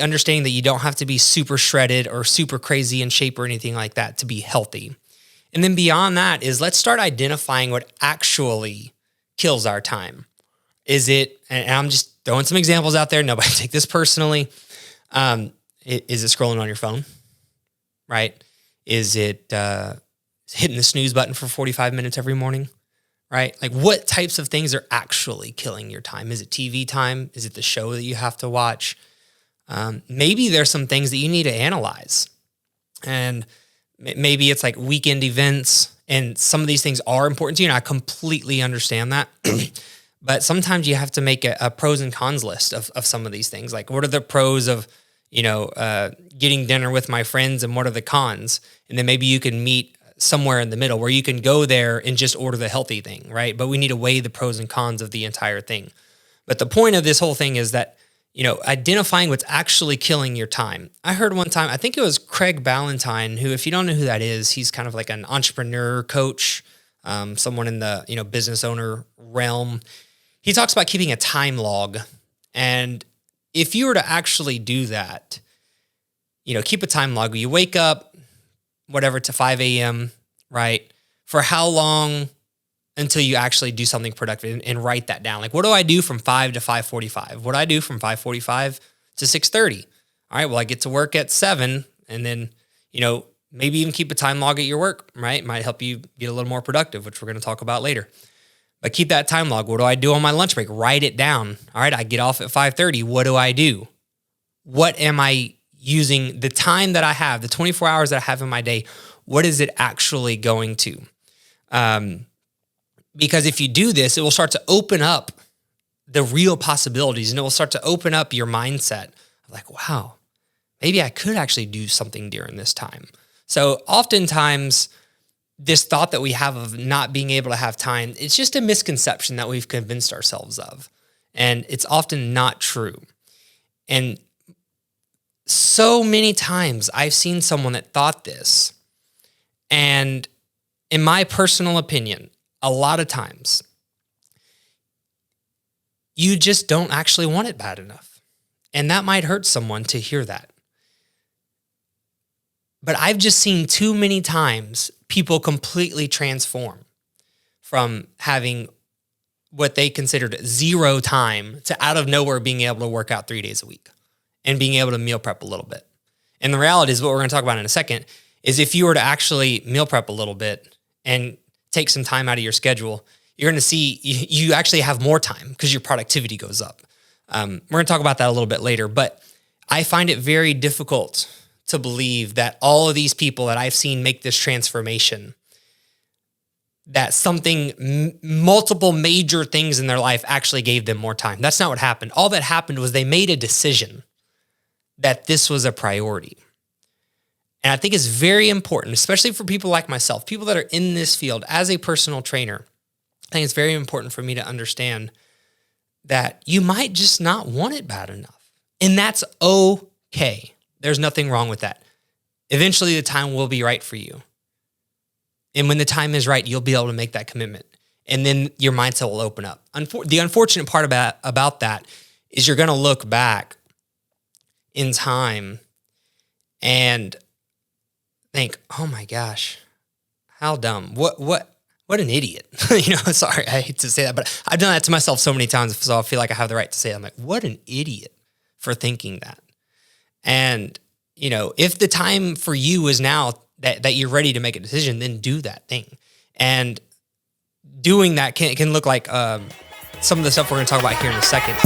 Understanding that you don't have to be super shredded or super crazy in shape or anything like that to be healthy. And then beyond that is let's start identifying what actually kills our time. Is it, and I'm just throwing some examples out there, nobody take this personally. Is it scrolling on your phone, right? Is it hitting the snooze button for 45 minutes every morning, right? Like what types of things are actually killing your time? Is it TV time? Is it the show that you have to watch? Maybe there's some things that you need to analyze. And maybe it's like weekend events, and some of these things are important to you, and I completely understand that. But sometimes you have to make a pros and cons list of some of these things. Like, what are the pros of, getting dinner with my friends, and what are the cons? And then maybe you can meet somewhere in the middle where you can go there and just order the healthy thing, right? But we need to weigh the pros and cons of the entire thing. But the point of this whole thing is that, identifying what's actually killing your time. I heard one time, I think it was Craig Ballantyne, who, if you don't know who that is, he's kind of like an entrepreneur coach, someone in the, business owner realm. He talks about keeping a time log. And if you were to actually do that, keep a time log, you wake up, whatever, to 5 a.m., right? For how long until you actually do something productive, and write that down. Like, what do I do from 5 to 5:45? What do I do from 5:45 to 6:30? All right, well, I get to work at 7, and then, maybe even keep a time log at your work, right? Might help you get a little more productive, which we're going to talk about later. But keep that time log. What do I do on my lunch break? Write it down. All right, I get off at 5:30. What do I do? What am I using the time that I have, the 24 hours that I have in my day? What is it actually going to? Because if you do this, it will start to open up the real possibilities, and it will start to open up your mindset of like, wow, maybe I could actually do something during this time. So oftentimes, this thought that we have of not being able to have time, it's just a misconception that we've convinced ourselves of. And it's often not true. And so many times I've seen someone that thought this. And in my personal opinion, a lot of times, you just don't actually want it bad enough. And that might hurt someone to hear that. But I've just seen too many times people completely transform from having what they considered zero time to out of nowhere being able to work out 3 days a week and being able to meal prep a little bit. And the reality is, what we're going to talk about in a second, is if you were to actually meal prep a little bit and take some time out of your schedule, you're going to see you actually have more time because your productivity goes up. We're going to talk about that a little bit later, but I find it very difficult to believe that all of these people that I've seen make this transformation, that multiple major things in their life actually gave them more time. That's not what happened. All that happened was they made a decision that this was a priority. And I think it's very important, especially for people like myself, people that are in this field as a personal trainer. I think it's very important for me to understand that you might just not want it bad enough. And that's okay. There's nothing wrong with that. Eventually, the time will be right for you. And when the time is right, you'll be able to make that commitment. And then your mindset will open up. The unfortunate part about that is you're going to look back in time and think, oh my gosh, how dumb. What an idiot. Sorry, I hate to say that, but I've done that to myself so many times, so I feel like I have the right to say it. I'm like, what an idiot for thinking that. And, if the time for you is now that you're ready to make a decision, then do that thing. And doing that can look like some of the stuff we're going to talk about here in a second.